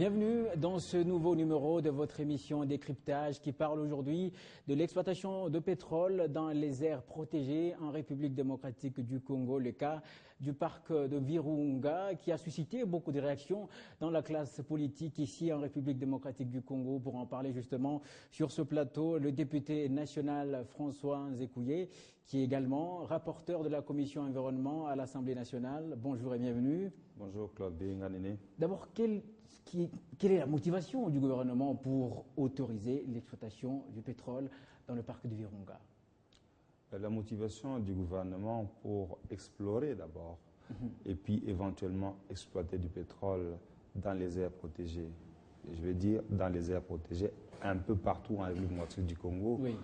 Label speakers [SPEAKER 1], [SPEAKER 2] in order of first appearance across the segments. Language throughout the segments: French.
[SPEAKER 1] Bienvenue dans ce nouveau numéro de votre émission Décryptage qui parle aujourd'hui de l'exploitation de pétrole dans les aires protégées en République démocratique du Congo, le cas du parc de Virunga qui a suscité beaucoup de réactions dans la classe politique ici en République démocratique du Congo. Pour en parler justement sur ce plateau, le député national François Nzekouye qui est également rapporteur de la commission environnement à l'Assemblée nationale. Bonjour et bienvenue.
[SPEAKER 2] Bonjour Claude Bénganine.
[SPEAKER 1] D'abord, quelle est la motivation du gouvernement pour autoriser l'exploitation du pétrole dans le parc de Virunga?
[SPEAKER 2] La motivation du gouvernement pour explorer d'abord et puis éventuellement exploiter du pétrole dans les aires protégées. Je veux dire dans les aires protégées un peu partout en République démocratique du Congo.
[SPEAKER 1] Oui.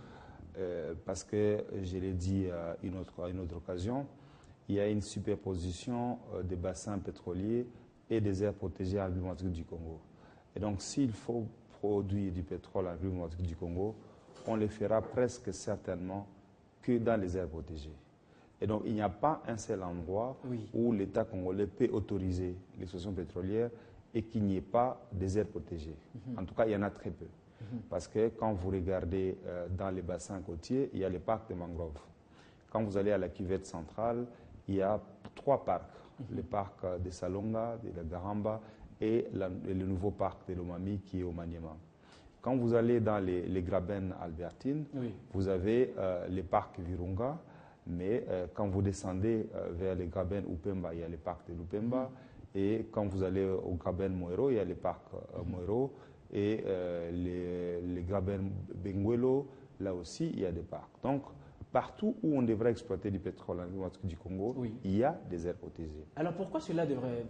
[SPEAKER 2] Parce que, je l'ai dit à une autre occasion, il y a une superposition des bassins pétroliers et des aires protégées en République démocratique du Congo. Et donc, s'il faut produire du pétrole en République démocratique du Congo, on le fera presque certainement que dans les aires protégées. Et donc, il n'y a pas un seul endroit où l'État congolais peut autoriser l'exploitation pétrolière et qu'il n'y ait pas des aires protégées. En tout cas, il y en a très peu. Parce que quand vous regardez dans les bassins côtiers, il y a les parcs de mangroves. Quand vous allez à la cuvette centrale, il y a 3 parcs. Le parc de Salonga, de la Garamba et le nouveau parc de Lomami qui est au Maniema. Quand vous allez dans les Graben albertines, vous avez les parcs Virunga, mais quand vous descendez vers les Graben Upemba, il y a le parc de Lupemba, et quand vous allez au Graben Moero, il y a le parc Moero, et les Graben Benguelo, là aussi, il y a des parcs. Donc, partout où on devrait exploiter du pétrole en République du Congo, il y a des aires protégées.
[SPEAKER 1] Alors pourquoi cela devrait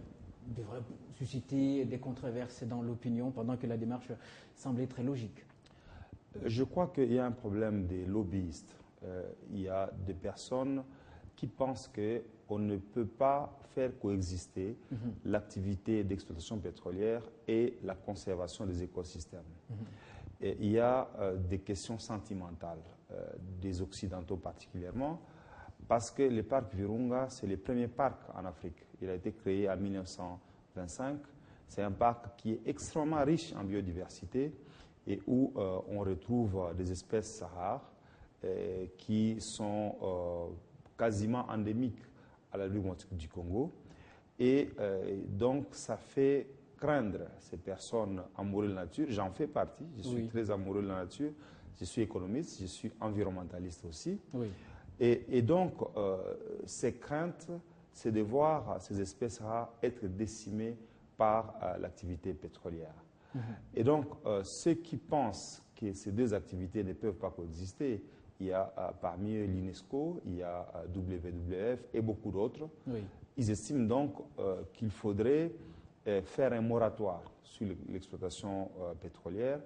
[SPEAKER 1] susciter des controverses dans l'opinion pendant que la démarche semblait très logique?
[SPEAKER 2] Je crois qu'il y a un problème des lobbyistes. Il y a des personnes qui pensent qu'on ne peut pas faire coexister l'activité d'exploitation pétrolière et la conservation des écosystèmes. Et il y a des questions sentimentales, des Occidentaux particulièrement, parce que le parc Virunga, c'est le premier parc en Afrique. Il a été créé en 1925. C'est un parc qui est extrêmement riche en biodiversité et où on retrouve des espèces rares qui sont quasiment endémiques à la République du Congo. Et donc, ça fait craindre ces personnes amoureuses de la nature. J'en fais partie, je suis très amoureux de la nature, je suis économiste, je suis environnementaliste aussi. Et donc, ces craintes, c'est de voir ces espèces rares être décimées par l'activité pétrolière. Et donc, ceux qui pensent que ces deux activités ne peuvent pas coexister, il y a parmi eux l'UNESCO, il y a WWF et beaucoup d'autres. Ils estiment donc qu'il faudrait faire un moratoire sur l'exploitation pétrolière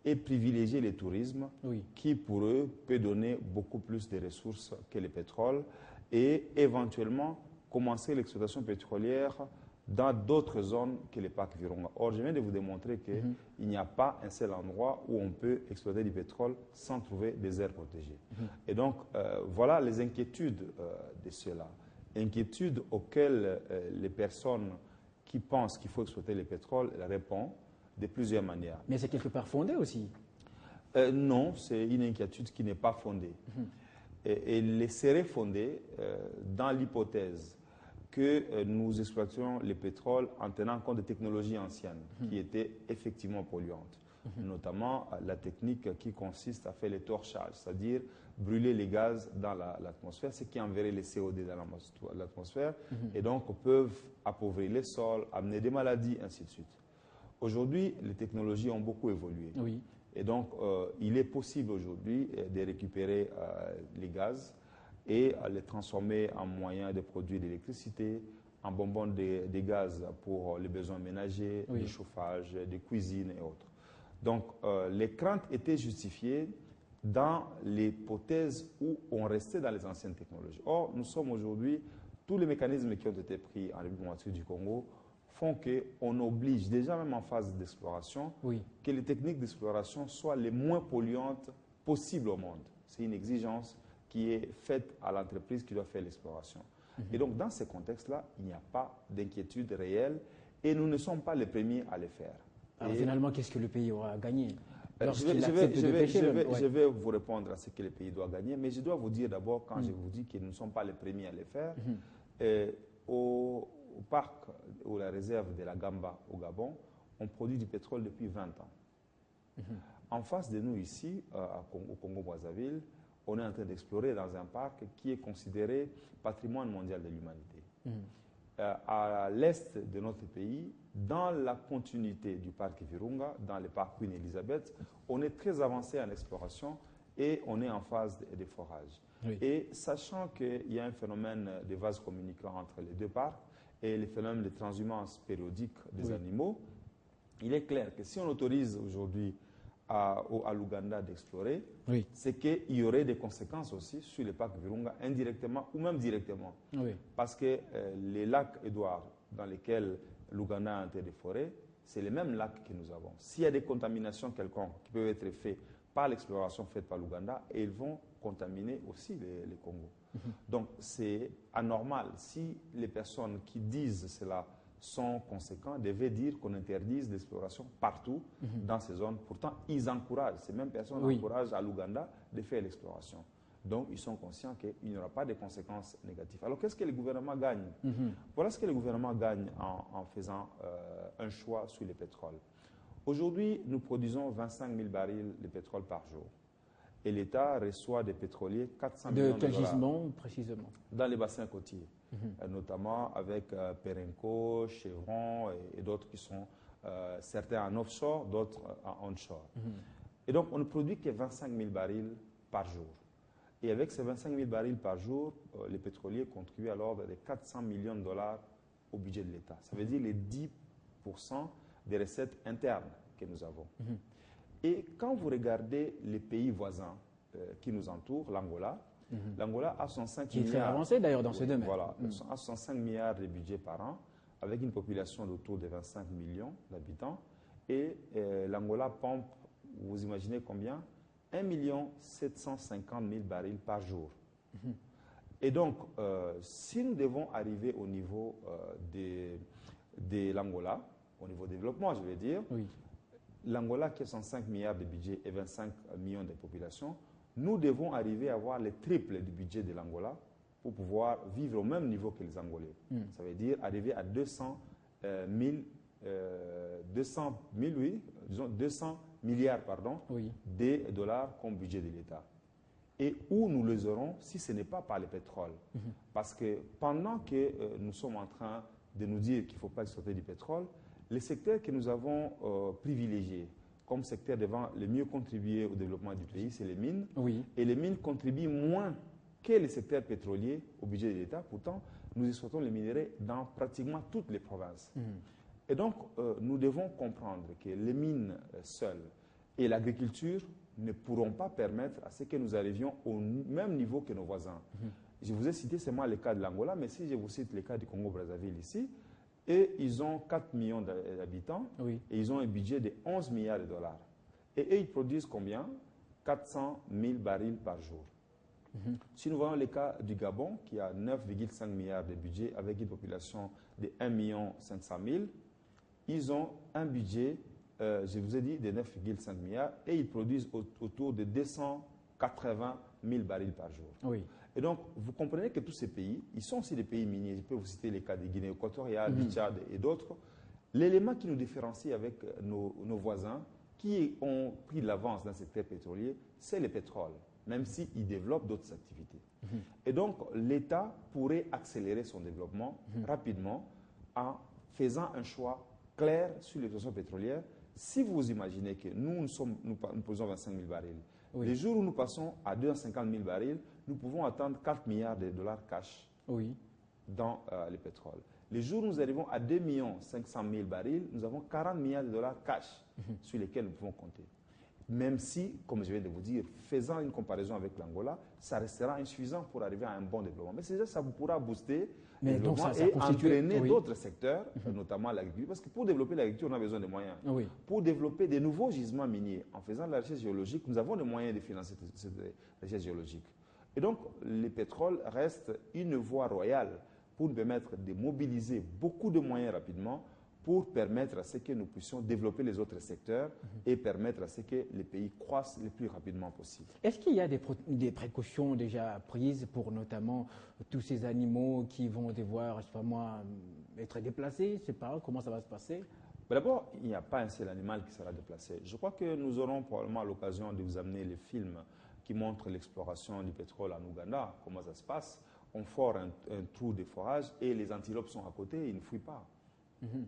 [SPEAKER 2] et privilégier le tourisme qui, pour eux, peut donner beaucoup plus de ressources que le pétrole et éventuellement commencer l'exploitation pétrolière dans d'autres zones que les parcs Virunga. Or, je viens de vous démontrer qu'il n'y a pas un seul endroit où on peut exploiter du pétrole sans trouver des aires protégées. Et donc, voilà les inquiétudes de ceux-là. Inquiétudes auxquelles les personnes qui pensent qu'il faut exploiter le pétrole répondent de plusieurs manières.
[SPEAKER 1] Mais c'est quelque part fondé aussi.
[SPEAKER 2] Non, c'est une inquiétude qui n'est pas fondée. Et elle serait fondée dans l'hypothèse que nous exploitions le pétrole en tenant compte des technologies anciennes qui étaient effectivement polluantes. Notamment la technique qui consiste à faire le torchage, c'est-à-dire brûler les gaz dans l'atmosphère, ce qui enverrait les CO2 dans l'atmosphère et donc peuvent appauvrir les sols, amener des maladies, ainsi de suite. Aujourd'hui, les technologies ont beaucoup évolué. Et donc, il est possible aujourd'hui de récupérer les gaz et les transformer en moyen de produire de l'électricité, en bonbons de gaz pour les besoins ménagers, du chauffage, de cuisine et autres. Donc, les craintes étaient justifiées dans l'hypothèse où on restait dans les anciennes technologies. Or, nous sommes aujourd'hui, tous les mécanismes qui ont été pris en République démocratique du Congo font qu'on oblige, déjà même en phase d'exploration, que les techniques d'exploration soient les moins polluantes possibles au monde. C'est une exigence qui est faite à l'entreprise qui doit faire l'exploration. Et donc, dans ce contexte-là, il n'y a pas d'inquiétude réelle et nous ne sommes pas les premiers à le faire.
[SPEAKER 1] Alors finalement, qu'est-ce que le pays aura gagné
[SPEAKER 2] je
[SPEAKER 1] lorsqu'il accepte de pêcher?
[SPEAKER 2] Je vais vous répondre à ce que le pays doit gagner, mais je dois vous dire d'abord, quand je vous dis que nous ne sommes pas les premiers à le faire, au parc ou la réserve de la Gamba au Gabon, on produit du pétrole depuis 20 ans. En face de nous ici, au Congo-Brazzaville, on est en train d'explorer dans un parc qui est considéré patrimoine mondial de l'humanité. À l'est de notre pays, dans la continuité du parc Virunga, dans le parc Queen Elizabeth, on est très avancé en exploration et on est en phase de forage. Oui. Et sachant qu'il y a un phénomène de vase communicant entre les deux parcs et le phénomène de transhumance périodique des animaux, il est clair que si on autorise aujourd'hui à l'Ouganda d'explorer, c'est qu'il y aurait des conséquences aussi sur le parc Virunga, indirectement ou même directement. Parce que les lacs Édouard, dans lesquels l'Ouganda a un terre de forêt, c'est les mêmes lacs que nous avons. S'il y a des contaminations quelconques qui peuvent être faites par l'exploration faite par l'Ouganda, ils vont contaminer aussi les Congo. Donc c'est anormal. Si les personnes qui disent cela sont conséquents, devaient dire qu'on interdise l'exploration partout dans ces zones. Pourtant, ils encouragent, ces mêmes personnes encouragent à l'Ouganda de faire l'exploration. Donc, ils sont conscients qu'il n'y aura pas de conséquences négatives. Alors, qu'est-ce que le gouvernement gagne? Voilà ce que le gouvernement gagne en faisant un choix sur le pétrole. Aujourd'hui, nous produisons 25 000 barils de pétrole par jour. Et l'État reçoit des pétroliers 400 millions de dollars.
[SPEAKER 1] De quel gisement, précisément?
[SPEAKER 2] Dans les bassins côtiers, notamment avec Perenco, Chevron et d'autres qui sont certains en offshore, d'autres en onshore. Et donc, on ne produit que 25 000 barils par jour. Et avec ces 25 000 barils par jour, les pétroliers contribuent à l'ordre de 400 millions de dollars au budget de l'État. Ça veut dire les 10% des recettes internes que nous avons. Et quand vous regardez les pays voisins qui nous entourent, l'Angola, l'Angola a 65
[SPEAKER 1] qui est
[SPEAKER 2] milliards.
[SPEAKER 1] Très avancé d'ailleurs dans ce domaine.
[SPEAKER 2] Voilà, a 65 milliards de budget par an, avec une population d'autour de 25 millions d'habitants. Et l'Angola pompe, vous imaginez combien? 1 750 000 barils par jour. Et donc, si nous devons arriver au niveau de l'Angola, au niveau développement, je vais dire, l'Angola qui a 105 milliards de budget et 25 millions de population, nous devons arriver à avoir le triple du budget de l'Angola pour pouvoir vivre au même niveau que les Angolais. Ça veut dire arriver à 200 milliards de dollars comme budget de l'État. Et où nous les aurons si ce n'est pas par le pétrole. Parce que pendant que nous sommes en train de nous dire qu'il ne faut pas exploiter du pétrole, les secteurs que nous avons privilégiés comme secteur devant le mieux contribuer au développement du pays, c'est les mines. Et les mines contribuent moins que les secteurs pétroliers au budget de l'État. Pourtant, nous exploitons les minerais dans pratiquement toutes les provinces. Et donc, nous devons comprendre que les mines seules et l'agriculture ne pourront pas permettre à ce que nous arrivions au même niveau que nos voisins. Je vous ai cité seulement le cas de l'Angola, mais si je vous cite le cas du Congo-Brazzaville ici, et ils ont 4 millions d'habitants et ils ont un budget de 11 milliards de dollars. Et eux, ils produisent combien? 400 000 barils par jour. Si nous voyons le cas du Gabon, qui a 9,5 milliards de budget avec une population de 1 500 000, ils ont un budget, je vous ai dit, de 9,5 milliards et ils produisent autour de 280 000 barils par jour. Et donc, vous comprenez que tous ces pays, ils sont aussi des pays miniers. Je peux vous citer les cas de Guinée équatoriale, du Tchad et d'autres. L'élément qui nous différencie avec nos voisins qui ont pris de l'avance dans le secteur pétrolier, c'est le pétrole, même s'ils développent d'autres activités. Et donc, l'État pourrait accélérer son développement rapidement en faisant un choix clair sur l'exploitation pétrolière. Si vous imaginez que nous produisons 25 000 barils, les jours où nous passons à 250 000 barils, nous pouvons atteindre 4 milliards de dollars cash dans le pétrole. Les jours où nous arrivons à 2 500 000 barils, nous avons 40 milliards de dollars cash sur lesquels nous pouvons compter. Même si, comme je viens de vous dire, faisant une comparaison avec l'Angola, ça restera insuffisant pour arriver à un bon développement. Mais déjà, ça pourra booster le développement et entraîner d'autres secteurs, notamment l'agriculture. Parce que pour développer l'agriculture, on a besoin de moyens. Pour développer de nouveaux gisements miniers, en faisant de la recherche géologique, nous avons les moyens de financer cette recherche géologique. Et donc, le pétrole reste une voie royale pour nous permettre de mobiliser beaucoup de moyens rapidement pour permettre à ce que nous puissions développer les autres secteurs et permettre à ce que les pays croissent le plus rapidement possible.
[SPEAKER 1] Est-ce qu'il y a des précautions déjà prises pour notamment tous ces animaux qui vont devoir, je sais pas moi, être déplacés? Je ne sais pas, comment ça va se passer?
[SPEAKER 2] D'abord, il n'y a pas un seul animal qui sera déplacé. Je crois que nous aurons probablement l'occasion de vous amener les films qui montrent l'exploration du pétrole en Ouganda, comment ça se passe. On fore un trou de forage et les antilopes sont à côté, ils ne fuient pas.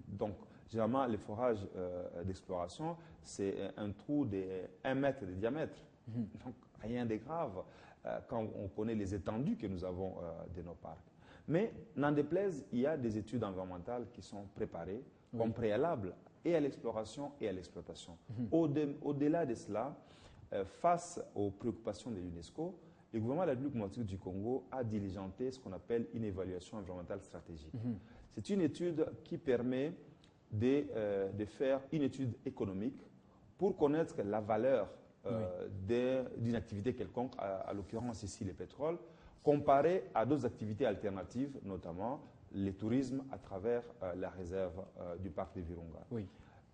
[SPEAKER 2] Donc, généralement, les forages d'exploration, c'est un trou de 1 mètre de diamètre. Donc, rien de grave quand on connaît les étendues que nous avons de nos parcs. Mais, n'en déplaise, il y a des études environnementales qui sont préparées comme préalables et à l'exploration et à l'exploitation. Au-delà de cela, face aux préoccupations de l'UNESCO, le gouvernement de la République démocratique du Congo a diligenté ce qu'on appelle une évaluation environnementale stratégique. C'est une étude qui permet de faire une étude économique pour connaître la valeur d'une activité quelconque, à l'occurrence ici le pétrole, comparée à d'autres activités alternatives, notamment le tourisme à travers la réserve du parc de Virunga.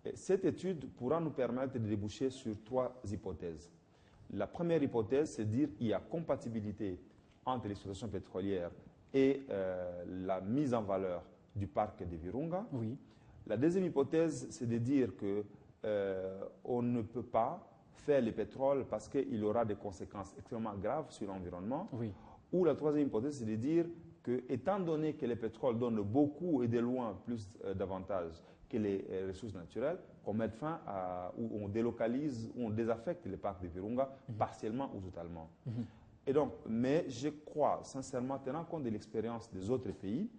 [SPEAKER 2] Et cette étude pourra nous permettre de déboucher sur 3 hypothèses. La première hypothèse, c'est de dire qu'il y a compatibilité entre l'exploitation pétrolière et la mise en valeur du parc de Virunga. La deuxième hypothèse, c'est de dire qu'on ne peut pas faire le pétrole parce qu'il aura des conséquences extrêmement graves sur l'environnement. Ou la troisième hypothèse, c'est de dire que, étant donné que le pétrole donne beaucoup et de loin plus d'avantages que les ressources naturelles, qu'on mette fin ou on délocalise ou on désaffecte le parc de Virunga partiellement ou totalement. Et donc, mais je crois sincèrement, tenant compte de l'expérience des autres pays,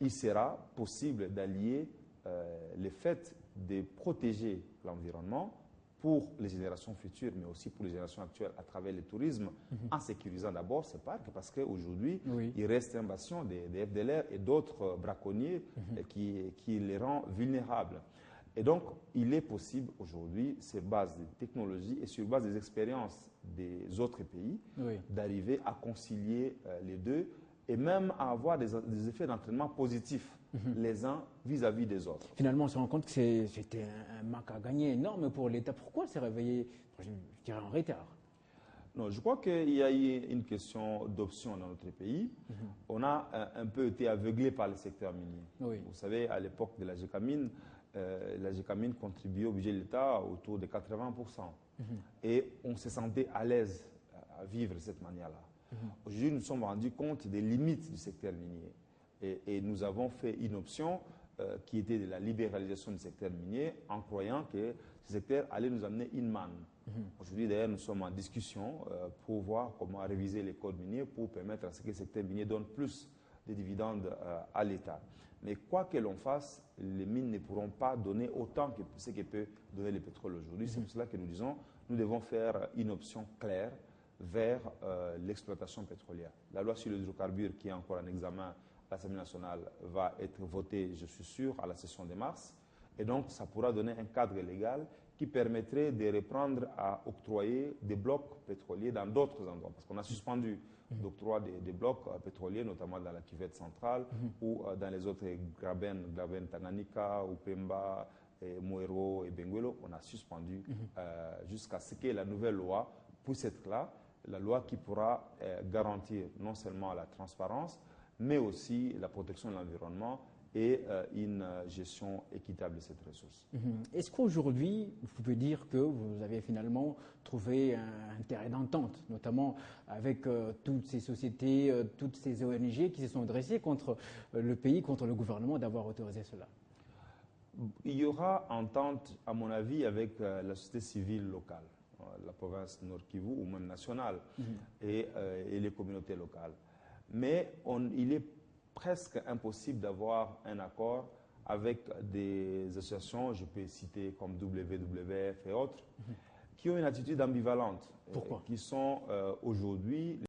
[SPEAKER 2] il sera possible d'allier le fait de protéger l'environnement pour les générations futures, mais aussi pour les générations actuelles à travers le tourisme, en sécurisant d'abord ces parcs, parce qu'aujourd'hui, il reste un bastion des FDLR et d'autres braconniers qui les rend vulnérables. Et donc, il est possible aujourd'hui, sur base des technologies et sur base des expériences des autres pays, d'arriver à concilier les deux et même à avoir des effets d'entraînement positifs les uns vis-à-vis des autres.
[SPEAKER 1] Finalement, on se rend compte que c'était un manque à gagner énorme pour l'État. Pourquoi s'est réveillé, je dirais, en retard?
[SPEAKER 2] Non, je crois qu'il y a eu une question d'option dans notre pays. On a un peu été aveuglé par le secteur minier. Vous savez, à l'époque de la GECAMINE contribuait au budget de l'État autour de 80%. Et on se sentait à l'aise à vivre de cette manière-là. Aujourd'hui, nous nous sommes rendus compte des limites du secteur minier. Et nous avons fait une option qui était de la libéralisation du secteur minier en croyant que ce secteur allait nous amener une manne. Aujourd'hui, d'ailleurs, nous sommes en discussion pour voir comment réviser les codes miniers pour permettre à ce que le secteur minier donne plus de dividendes à l'État. Mais quoi que l'on fasse, les mines ne pourront pas donner autant que ce que peut donner le pétrole aujourd'hui. C'est pour cela que nous disons nous devons faire une option claire vers l'exploitation pétrolière. La loi sur les hydrocarbures, qui est encore en examen à l'Assemblée nationale, va être votée, je suis sûr, à la session de mars. Et donc, ça pourra donner un cadre légal qui permettrait de reprendre à octroyer des blocs pétroliers dans d'autres endroits. Parce qu'on a suspendu l'octroi des blocs pétroliers, notamment dans la cuvette centrale ou dans les autres Graben Tanganyika, Upemba, Moero et Benguelo. On a suspendu jusqu'à ce que la nouvelle loi puisse être là, la loi qui pourra garantir non seulement la transparence, mais aussi la protection de l'environnement et une gestion équitable de cette ressource.
[SPEAKER 1] Est-ce qu'aujourd'hui, vous pouvez dire que vous avez finalement trouvé un terrain d'entente, notamment avec toutes ces sociétés, toutes ces ONG qui se sont dressées contre le pays, contre le gouvernement d'avoir autorisé cela?
[SPEAKER 2] Il y aura entente, à mon avis, avec la société civile locale, la province Nord Kivu ou même nationale, et les communautés locales. Mais il est presque impossible d'avoir un accord avec des associations, je peux citer comme WWF et autres, qui ont une attitude ambivalente.
[SPEAKER 1] Pourquoi?
[SPEAKER 2] Qui sont aujourd'hui